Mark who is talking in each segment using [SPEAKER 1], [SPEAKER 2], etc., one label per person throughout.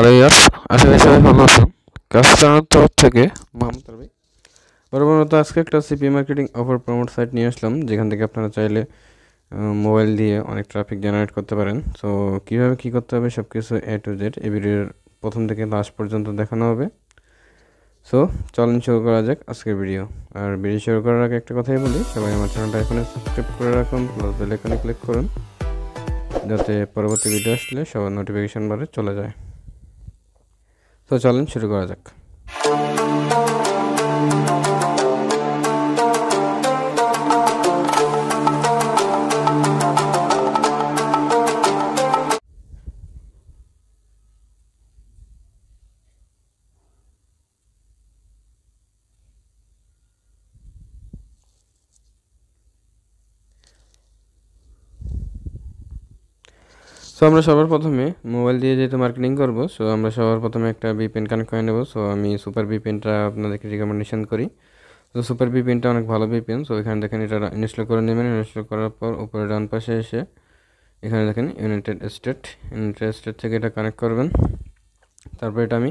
[SPEAKER 1] Hello years, আশা করি সবাই ভালো আছেন। কাস্টমার তরফ থেকে মোহাম্মদ রবি বরাবরত আজকে একটা CPA marketing offer promote site নিয়ে আসলাম, যেখান থেকে আপনারা চাইলে মোবাইল দিয়ে অনেক ট্রাফিক জেনারেট করতে পারেন। সো কীভাবে কী করতে হবে সব কিছু এ টু জেড এই ভিডিওর প্রথম থেকে লাস্ট পর্যন্ত দেখানো হবে। সো চলেন শুরু করা যাক আজকের ভিডিও। আর ভিডিও শুরু করার আগে একটা কথাই বলি, সবাই আমার চ্যানেলটা এখনই সাবস্ক্রাইব করে রাখুন, প্লাস বেল আইকনে ক্লিক করুন, যাতে পরবর্তী ভিডিও আসলে সবার নোটিফিকেশন বারে চলে যায়। তো চলেন শুরু করা যাক। সো আমরা সবার প্রথমে মোবাইল দিয়ে যেহেতু মার্কেটিং করব, সো আমরা সবার প্রথমে একটা ভিপিএন কানেক্ট করে নেব। সো আমি সুপার ভিপিএনটা আপনাদেরকে রিকমেন্ডেশন করি। তো সুপার ভিপিএনটা অনেক ভালো ভিপিএন। সো এখানে দেখেন এটা ইনস্টল করে নেবেন। ইনস্টল করার পর উপরে ডান পাশে এসে এখানে দেখেন ইউনাইটেড স্টেট থেকে এটা কানেক্ট করবেন। তারপর এটা আমি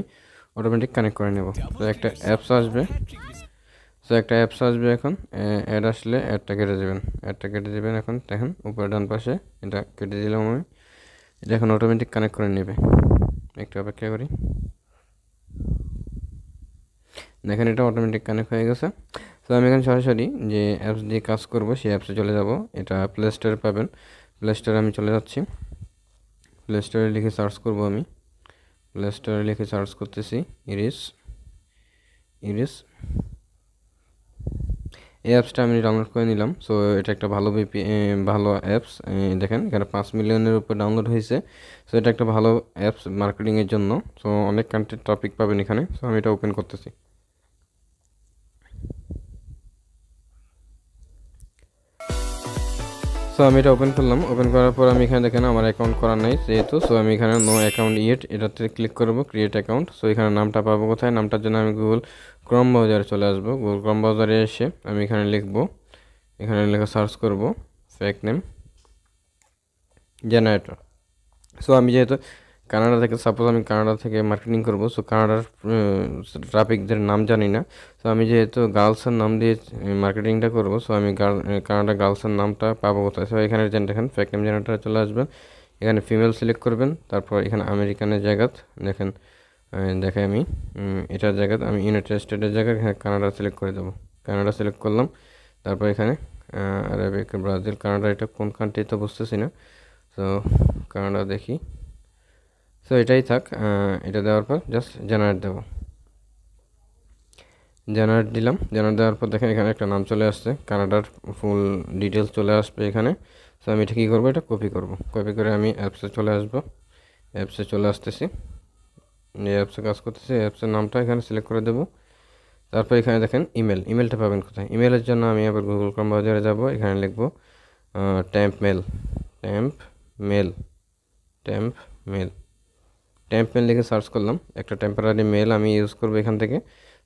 [SPEAKER 1] অটোমেটিক কানেক্ট করে নেব। তো একটা অ্যাপস আসবে। এখন অ্যাড আসলে অ্যাডটা কেটে দেবেন। এখন দেখেন উপরে ডান পাশে এটা কেটে দিলাম আমি। এটা এখন অটোমেটিক কানেক্ট করে নেবে। একটু অপেক্ষা করি। দেখেন এটা অটোমেটিক কানেক্ট হয়ে গেছে। তো আমি এখন সরাসরি যে অ্যাপস দিয়ে কাজ করব সেই অ্যাপসে চলে যাব। এটা প্লে স্টোরে পাবেন। প্লে স্টোরে আমি চলে যাচ্ছি। প্লে স্টোরে লিখে সার্চ করব আমি। প্লে স্টোরে লিখে সার্চ করতেছি ইরিস। এই অ্যাপসটা আমি ডাউনলোড করে নিলাম। সো এটা একটা ভালো অ্যাপস। দেখেন এখানে 5 মিলিয়নের উপর ডাউনলোড হয়েছে। সো এটা একটা ভালো অ্যাপস মার্কেটিংয়ের জন্য। সো অনেক কন্টেন্ট টপিক পাবেন এখানে। সো আমি এটা ওপেন করতেছি। সো আমি এটা ওপেন করলাম। ওপেন করার পর আমি এখানে দেখেন আমার অ্যাকাউন্ট করা নাই যেহেতু। সো আমি এখানে নো অ্যাকাউন্ট ইয়েট এটাতে ক্লিক করব, ক্রিয়েট অ্যাকাউন্ট। সো এখানে নামটা পাবো কোথায়? নামটার জন্য আমি গুগল ক্রোম ব্রাউজারে চলে আসবো। গুগল ক্রোম ব্রাউজারে এসে আমি এখানে লেখা সার্চ করব ফেক নেম জেনারেটর। সো আমি যেহেতু আমি কানাডা থেকে মার্কেটিং করব, সো কানাডার ট্রাফিকদের নাম জানি না। সো আমি যেহেতু গার্লসের নাম দিয়ে মার্কেটিংটা করব, সো আমি কানাডা গার্লসের নামটা পাবো কোথায়? সো এখানে দেখেন ফেক নেম জেনারেটরে চলে আসবেন। এখানে ফিমেল সিলেক্ট করবেন। তারপর এখানে আমেরিকানের জায়গাত দেখেন দেখে আমি এটার জায়গাত আমি ইউনাইটেড স্টেটের জায়গায় এখানে কানাডা সিলেক্ট করে দেবো। কানাডা সিলেক্ট করলাম। তারপর এখানে আরবিক, ব্রাজিল, কানাডা, এটা কোন কান্ট্রি তো বুঝতেছি না। সো কানাডা দেখি। সো এটাই থাক। এটা দেওয়ার পর জাস্ট জেনারেট দেবো। জেনারেট দিলাম। জেনারেট দেওয়ার পর দেখেন এখানে একটা নাম চলে আসছে, কানাডার ফুল ডিটেলস চলে আসবে এখানে। সো আমি এটা কী করবো? এটা কপি করে আমি অ্যাপসে চলে আসবো। অ্যাপসে চলে আসতেছি। এই অ্যাপসে কাজ করতেছি। অ্যাপসের নামটা এখানে সিলেক্ট করে দেবো। তারপর এখানে দেখেন ইমেলটা পাবেন কোথায়? ইমেলের জন্য আমি আবার গুগল ক্রোম ব্রাউজারে যাব। এখানে লিখবো ট্যাম্প মেল লিখে সার্চ করলাম। একটা টেম্পোরারি মেল আমি ইউজ করবো এখান থেকে।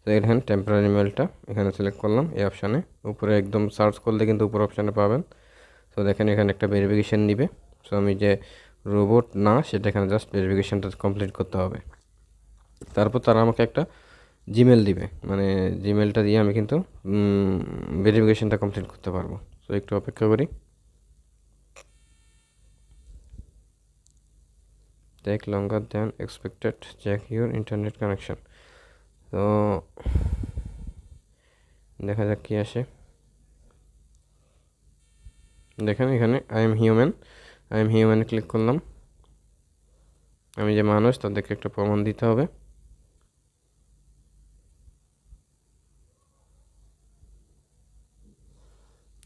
[SPEAKER 1] তো এখানে টেম্পোরারি মেলটা এখানে সিলেক্ট করলাম এই অপশানে। উপরে একদম সার্চ করলে কিন্তু উপর অপশানে পাবেন। তো দেখেন এখানে একটা ভেরিফিকেশান নিবে। সো আমি যে রোবট না সেটা এখানে জাস্ট ভেরিফিকেশানটা কমপ্লিট করতে হবে। তারপর তারা আমাকে একটা জিমেল দিবে, মানে জিমেলটা দিয়ে আমি কিন্তু ভেরিফিকেশানটা কমপ্লিট করতে পারবো। সো একটু অপেক্ষা করি। Take longer than expected, check your internet connection. তো দেখা যাক কি আসে। দেখেন এখানে আই এম হিউম্যান ক্লিক করলাম। আমি যে মানুষ তাদেরকে একটা প্রমাণ দিতে হবে।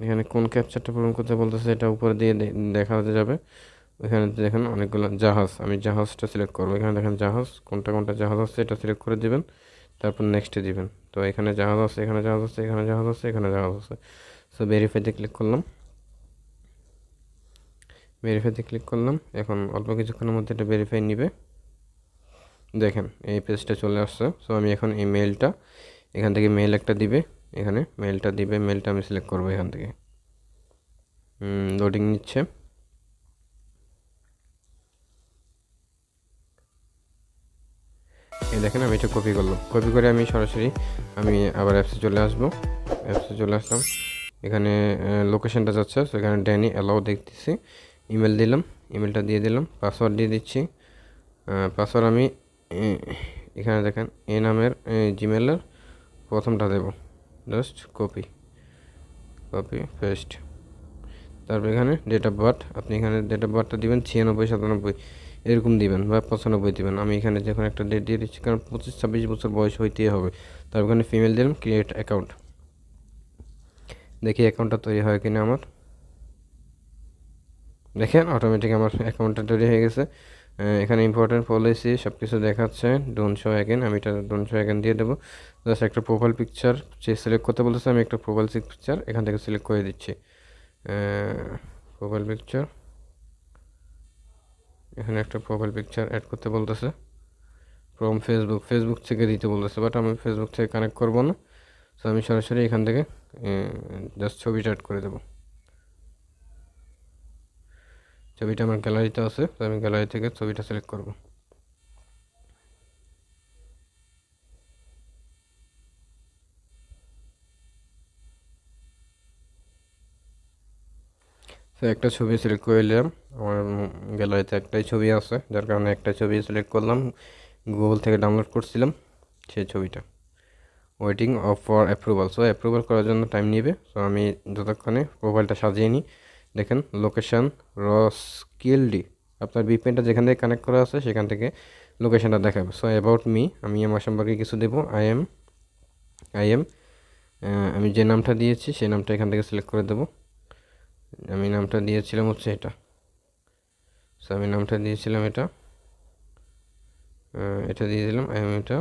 [SPEAKER 1] এখানে কোন ক্যাপচারটা পূরণ করতে বলতেছে এটা উপরে দিয়ে দেখা যাবে। এখানে দেখেন অনেকগুলো জাহাজ, আমি জাহাজটা সিলেক্ট করবো। এখানে দেখেন জাহাজ কোনটা জাহাজ আছে এটা সিলেক্ট করে দিবেন। তারপর নেক্সটে দিবেন। তো এখানে জাহাজ আছে, এখানে জাহাজ আছে, এখানে জাহাজ আছে, এখানে জাহাজ আছে। সো ভেরিফাইতে ক্লিক করলাম। এখন অল্প কিছুক্ষণের মধ্যে এটা ভেরিফাই নিবে। দেখেন এই পেজটা চলে আসছে। সো আমি এখন এই মেলটা এখান থেকে মেল একটা দিবে। এখানে মেলটা আমি সিলেক্ট করবো এখান থেকে। লোডিং নিচ্ছে। এই দেখেন আমি এটা কপি করলাম, কপি করে আমি সরাসরি আমি আবার অ্যাপসে চলে আসবো। অ্যাপসে চলে আসলাম, এখানে লোকেশনটা যাচ্ছে, সেখানে ড্যানি অ্যালাউ দেখতেছি, ইমেল দিলাম, ইমেলটা দিয়ে দিলাম, পাসওয়ার্ড দিয়ে দিচ্ছি। পাসওয়ার্ড আমি এখানে দেখেন এই নামের জিমেলের প্রথমটা দেব, জাস্ট কপি কপি পেস্ট। তারপর এখানে ডেট অফ বার্থ, আপনি এখানে ডেট অফ বার্থটা দিবেন 96 97 এরকম দিবেন, বা 95 দিবেন। আমি এখানে যখন একটা ডেট দিয়ে দিচ্ছি, কারণ 25 26 বছর বয়স হইতেই হবে। তারপর এখানে ফিমেল দিলাম, ক্রিয়েট অ্যাকাউন্ট, দেখি অ্যাকাউন্টটা তৈরি হয় কিনা আমার। দেখেন অটোমেটিক আমার অ্যাকাউন্টটা তৈরি হয়ে গেছে। এখানে ইম্পর্টেন্ট পলিসি সব কিছু দেখাচ্ছে, ডোন্ট শো অ্যাগেন, আমি এটা ডোন্ট শো অ্যাগেন দিয়ে দেবো। জাস্ট একটা প্রোফাইল পিকচার যে সিলেক্ট করতে বলতেছে, আমি একটা প্রোফাইল পিকচার এখান থেকে সিলেক্ট করে দিচ্ছি। প্রোফাইল পিকচার, এখানে একটা প্রোফাইল পিকচার অ্যাড করতে বলতেছে ফ্রম ফেসবুক, ফেসবুক থেকে দিতে বলতেছে, বাট আমি ফেসবুক থেকে কানেক্ট করবো না। সো আমি সরাসরি এখান থেকে জাস্ট ছবিটা অ্যাড করে দেবো। ছবিটা আমার গ্যালারিতে আছে, তো আমি গ্যালারি থেকে ছবিটা সিলেক্ট করব। তো একটা ছবি সিলেক্ট করে নিলাম, আমার গ্যালারিতে একটাই ছবি আছে, যার কারণে একটা ছবি সিলেক্ট করলাম, গুগল থেকে ডাউনলোড করছিলাম সেই ছবিটা। Waiting of for approval, so approval করার জন্য টাইম নেবে। সো আমি যতক্ষণে প্রোফাইলটা সাজিয়ে নিই। দেখেন লোকেশান রসকিলডি, আপনার ভিপিএনটা যেখান থেকে কানেক্ট করা আছে সেখান থেকে লোকেশানটা দেখাবে। সো অ্যাবাউট মি, আমি আমার সম্পর্কে কিছু দেবো, আই এম আমি যে নামটা দিয়েছি সেই নামটা এখান থেকে সিলেক্ট করে দেবো। আমি নামটা দিয়েছিলাম হচ্ছে এটা, সো আমি নামটা দিয়েছিলাম এটা, এটা দিয়ে দিলাম, আই এম এটা,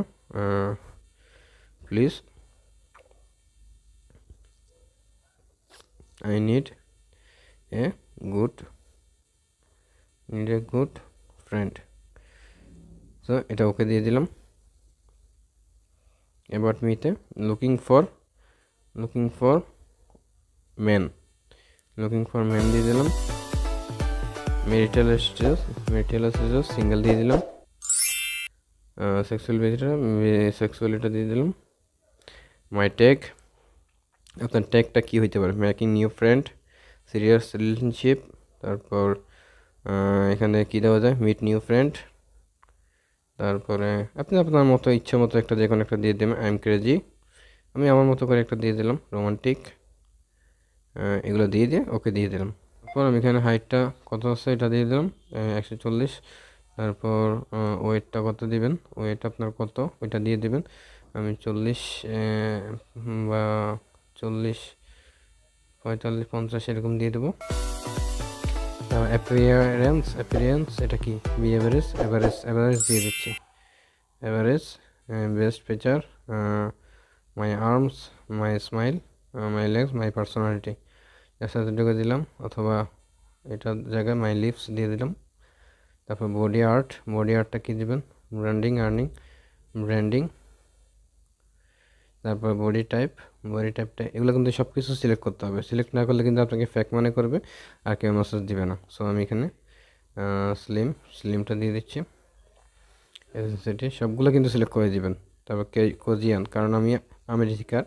[SPEAKER 1] please I need a good friend, so এটা ওকে দিয়ে দিলাম। অ্যাবাউট মিতে লুকিং ফর মেন দিয়ে দিলাম। ম্যারিটাল স্ট্যাটাস সিঙ্গেল দিয়ে দিলাম। সেক্সুয়ালিটা দিয়ে দিলাম। মাই ট্যাগ, আপনার ট্যাগটা কী হইতে পারে, making new friend, serious relationship, তারপর এখানে কী দেওয়া যায়, মিট নিউ ফ্রেন্ড, তারপরে আপনি আপনার মতো ইচ্ছা মতো একটা যে কোনো একটা দিয়ে দেবেন। আই এম ক্রেজি, আমি আমার মতো করে একটা দিয়ে দিলাম। রোমান্টিক, এগুলো দিয়ে ওকে দিয়ে দিলাম। তারপর আমি এখানে হাইটটা কত আছে এটা দিয়ে দিলাম, 140। তারপর ওয়েটটা কত দিবেন, ওয়েট আপনার কত ওইটা দিয়ে দিবেন। আমি 40 বা 40 45 50 এরকম দিয়ে দেবো। অ্যাপিয়ারেন্স এটা কি, অ্যাভারেজ দিয়ে দিচ্ছি। Average, best feature, my arms, my smile, my legs, my personality, এর সাথে ঢুকে দিলাম, অথবা এটার জায়গায় মাই লিপস দিয়ে দিলাম। তারপর বডি আর্টটা কি দিবেন, ব্র্যান্ডিং। তারপর বডি টাইপটা, এগুলো কিন্তু সব কিছু সিলেক্ট করতে হবে, সিলেক্ট না করলে কিন্তু আপনাকে ফেক মনে করবে আর কেউ মেসেজ দিবে না। সো আমি এখানে স্লিমটা দিয়ে দিচ্ছি। সেটি সবগুলো কিন্তু সিলেক্ট করে দিবেন। তারপর কোজিয়ান, কারণ আমি আমেরিকার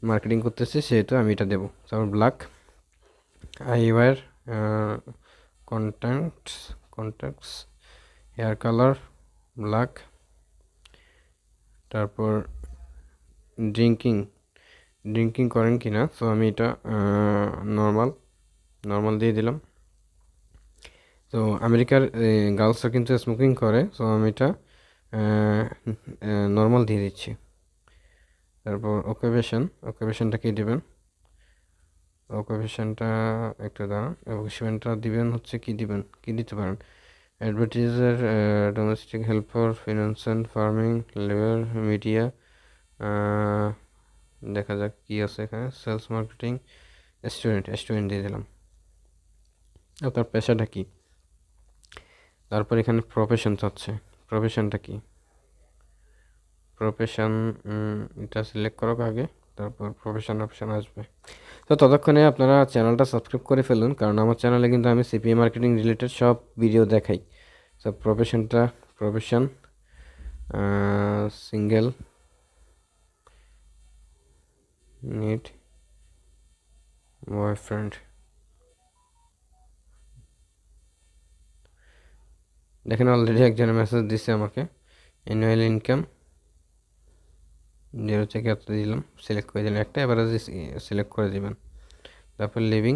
[SPEAKER 1] মার্কেটিং করতেছি সেহেতু আমি এটা দেবো। তারপর black, I wear contacts, hair colour black. তারপর ড্রিঙ্কিং করেন কি না, সো আমি এটা নর্মাল দিয়ে দিলাম। তো আমেরিকার গার্লসরা কিন্তু স্মোকিং করে, সো আমি এটা নর্মাল দিয়ে দিচ্ছি। তারপর অকুপেশনটা কি দেবেন, অকুপেশনটা একটু দাঁড়ান, অকুপেশনটা দিবেন হচ্ছে কি দিতে পারেন, advertiser, domestic helper, financial, farming, labour, media, দেখা যাক কি আছে এখানে, সেলস মার্কেটিং, স্টুডেন্ট দিয়ে দিলাম। আপনার পেশাটা কি, তারপর এখানে প্রফেশন চাচ্ছে, প্রফেশনটা কি, এটা সিলেক্ট করো আগে, তারপর প্রফেশন অপশান আসবে। তো ততক্ষণে আপনারা চ্যানেলটা সাবস্ক্রাইব করে ফেলুন, কারণ আমার চ্যানেলে কিন্তু আমি সিপিএ মার্কেটিং রিলেটেড সব ভিডিও দেখাই। So profession single need boyfriend. দেখেন অলরেডি একজনের মেসেজ দিছে আমাকে। অ্যানুয়াল ইনকাম 0 থেকে এত দিলাম, সিলেক্ট করে দিলাম, একটা অ্যাভারেজ সিলেক্ট করে দিবেন। তারপর লিভিং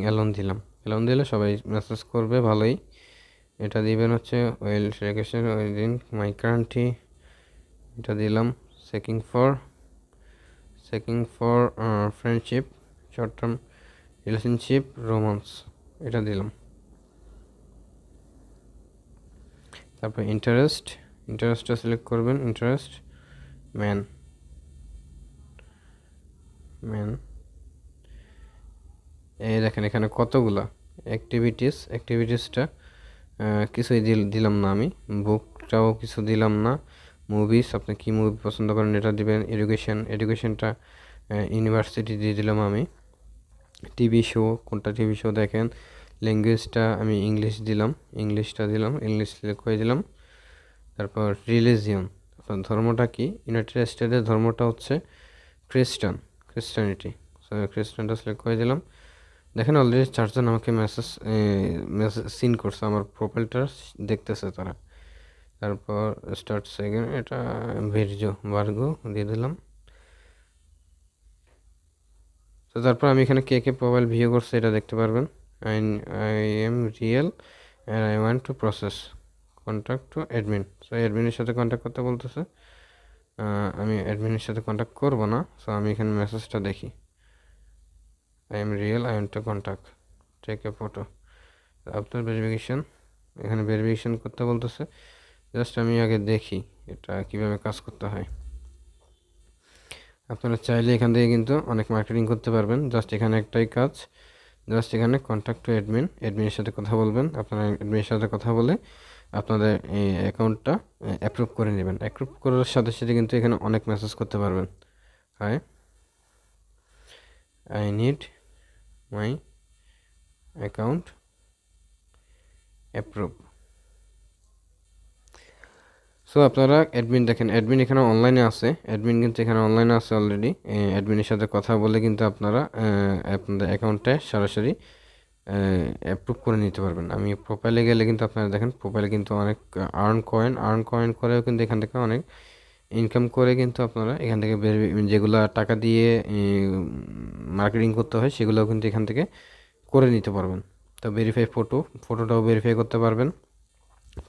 [SPEAKER 1] অ্যালোন দিলাম। অ্যালোন দিলে সবাই মেসেজ করবে ভালোই। এটা দিবেন হচ্ছে well selection within my country, এটা দিলাম। Checking for friendship, short term relationship, romance, এটা দিলাম। তারপর ইন্টারেস্টটা সিলেক্ট করবেন। Interest man. এই দেখেন এখানে কতগুলা অ্যাক্টিভিটিসটা কিছুই দিলাম না আমি। বুকটাও কিছু দিলাম না। মুভিস, আপনি কি মুভি পছন্দ করেন এটা দিবেন। এডুকেশনটা ইউনিভার্সিটি দিয়ে দিলাম আমি। টিভি শো, কোনটা টিভি শো দেখেন। ল্যাঙ্গুয়েজটা আমি ইংলিশ দিলাম, ইংলিশ সিলেক্ট করে দিলাম। তারপর রিলিজিয়ন, আপনার ধর্মটা কি। ইউনাইটেড স্টেটের ধর্মটা হচ্ছে খ্রিস্টানিটি, খ্রিস্টানটা সিলেক্ট করে দিলাম। দেখেন অলরেডি 4 জন আমাকে মেসেজ সিন করছে, আমার প্রোফাইলটা দেখতেছে তারা। তারপর স্টার্ট সেকেন্ড, এটা ভার্গো দিয়ে দিলাম। তো তারপর আমি এখানে কে প্রোফাইল ভিউ করছে এটা দেখতে পারবেন। I am real and I want to process contact to admin. So অ্যাডমিনের সাথে কন্ট্যাক্ট করতে বলতেছে। আমি অ্যাডমিনের সাথে কন্ট্যাক্ট করব না। সো আমি এখানে মেসেজটা দেখি। I am real, I want to contact, take a photo. After verification, এখানে ভেরিফিকেশন করতে বলতেছে। জাস্ট আমি আগে দেখি এটা কিভাবে কাজ করতে হয়। আপনারা চাইলে এখান থেকে কিন্তু অনেক মার্কেটিং করতে পারবেন। জাস্ট এখানে একটাই কাজ, জাস্ট এখানে কন্ট্যাক্ট টু অ্যাডমিনের সাথে কথা বলবেন। আপনারা অ্যাডমিনের সাথে কথা বলে আপনাদের এই অ্যাকাউন্টটা অ্যাপ্রুভ করে নেবেন। অ্যাপ্রুভ করার সাথে সাথে কিন্তু এখানে অনেক মেসেজ করতে পারবেন। Hi, I need my account approve. So আপনারা দেখেন অ্যাডমিন এখানে অনলাইনে আছে। কিন্তু এখানে অনলাইনে আছে অলরেডি। অ্যাডমিনের সাথে কথা বলে কিন্তু আপনারা আপনাদের অ্যাকাউন্টে সরাসরি অ্যাপ্রুভ করে নিতে পারবেন। আমি প্রোফাইলে গেলে কিন্তু আপনারা দেখেন প্রোফাইলে কিন্তু অনেক আর্ন কয়েন করেও কিন্তু এখান থেকে অনেক ইনকাম করে কিন্তু আপনারা এখান থেকে যেগুলো টাকা দিয়ে মার্কেটিং করতে হয় সেগুলোও কিন্তু এখান থেকে করে নিতে পারবেন। তো ভেরিফাই ফটোটাও ভেরিফাই করতে পারবেন।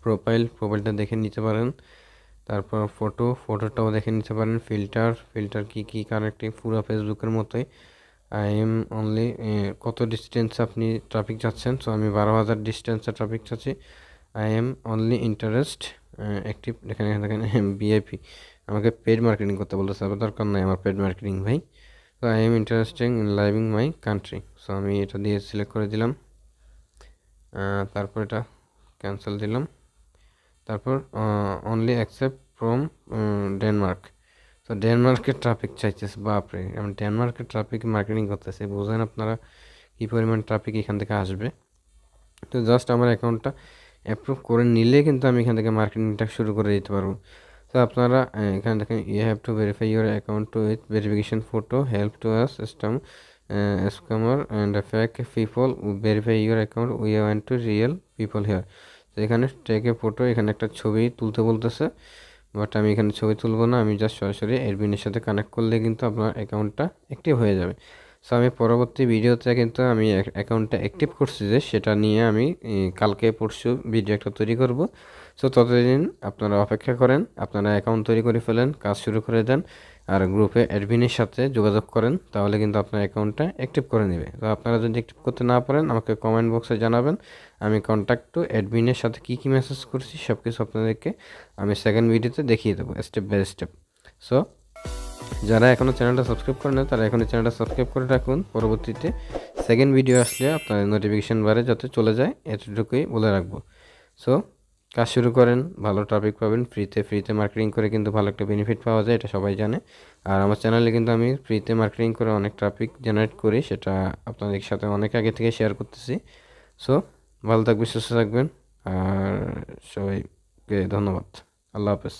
[SPEAKER 1] প্রোফাইলটা দেখে নিতে পারেন। তারপর ফটোটাও দেখে নিতে পারেন। ফিল্টার কি কানেক্টিং, পুরো ফেসবুকের মতোই। আই এম অনলি, কত ডিস্টেন্স আপনি ট্রাফিক চাচ্ছেন। সো আমি 12,000 ডিস্টেন্সে ট্রাফিক চাচ্ছি। I am only interest active, এখানে দেখেন ভিআইপি, আমাকে পেড মার্কেটিং করতে বলতেছে, আবার দরকার নাই আমার পেড মার্কেটিং ভাই। তো I am interesting in living my country. So আমি এটা দিয়ে সিলেক্ট করে দিলাম। তারপর এটা ক্যান্সেল দিলাম। তারপর অনলি অ্যাকসেপ্ট ফ্রম ডেনমার্ক। তো ডেনমার্কের ট্রাফিক চাইতেছে, বাপরে, আমি ডেনমার্কের ট্রাফিক মার্কেটিং করতেছি, বুঝেন আপনারা কী পরিমাণ ট্রাফিক এখান থেকে আসবে। তো জাস্ট আমার অ্যাকাউন্টটা অ্যাপ্রুভ করে নিলে কিন্তু আমি এখান থেকে মার্কেটিংটা শুরু করে দিতে পারবো। তো আপনারা এখানে দেখেন you have to verify your account to with verification photo help to us scammer and fake people verify your account we want to real people here. তো এখানে টেক এ ফটো, এখানে একটা ছবি তুলতে বলতেছে, বাট আমি এখানে ছবি তুলব না। আমি জাস্ট সরাসরি অ্যাডমিনের সাথে কানেক্ট করলে কিন্তু আপনার অ্যাকাউন্টটা অ্যাক্টিভ হয়ে যাবে। সো আমি পরবর্তী ভিডিওতে কিন্তু আমি অ্যাকাউন্টটা অ্যাক্টিভ করছি যে সেটা নিয়ে আমি কালকে পরশু ভিডিও একটা তৈরি করব। সো ততদিন আপনারা অপেক্ষা করেন, আপনারা অ্যাকাউন্ট তৈরি করে ফেলেন, কাজ শুরু করে দেন, আর গ্রুপে অ্যাডমিনের সাথে যোগাযোগ করেন, তাহলে কিন্তু আপনার অ্যাকাউন্টটা অ্যাক্টিভ করে নেবে। তো আপনারা যদি অ্যাক্টিভ করতে না পারেন আমাকে কমেন্ট বক্সে জানাবেন। আমি কন্ট্যাক্ট টু অ্যাডমিনের সাথে কী মেসেজ করছি সব কিছু আপনাদেরকে আমি সেকেন্ড ভিডিওতে দেখিয়ে দেবো স্টেপ বাই স্টেপ। সো যারা এখনও চ্যানেলটা সাবস্ক্রাইব করে না তারা এখনই চ্যানেলটা সাবস্ক্রাইব করে রাখুন, পরবর্তীতে সেকেন্ড ভিডিও আসলে আপনার নোটিফিকেশান বারে যাতে চলে যায় এতটুকুই বলে রাখবো। সো কাজ শুরু করেন, ভালো টপিক পাবেন, ফ্রিতে মার্কেটিং করে কিন্তু ভালো একটা বেনিফিট পাওয়া যায়, এটা সবাই জানে। আর আমার চ্যানেলে কিন্তু আমি ফ্রিতে মার্কেটিং করে অনেক ট্রাফিক জেনারেট করি, সেটা আপনাদের সাথে অনেক আগে থেকে শেয়ার করতেছি। সো ভালো থাকবেন, সুস্থ থাকবেন, আর সবাইকে ধন্যবাদ। আল্লাহ হাফেজ।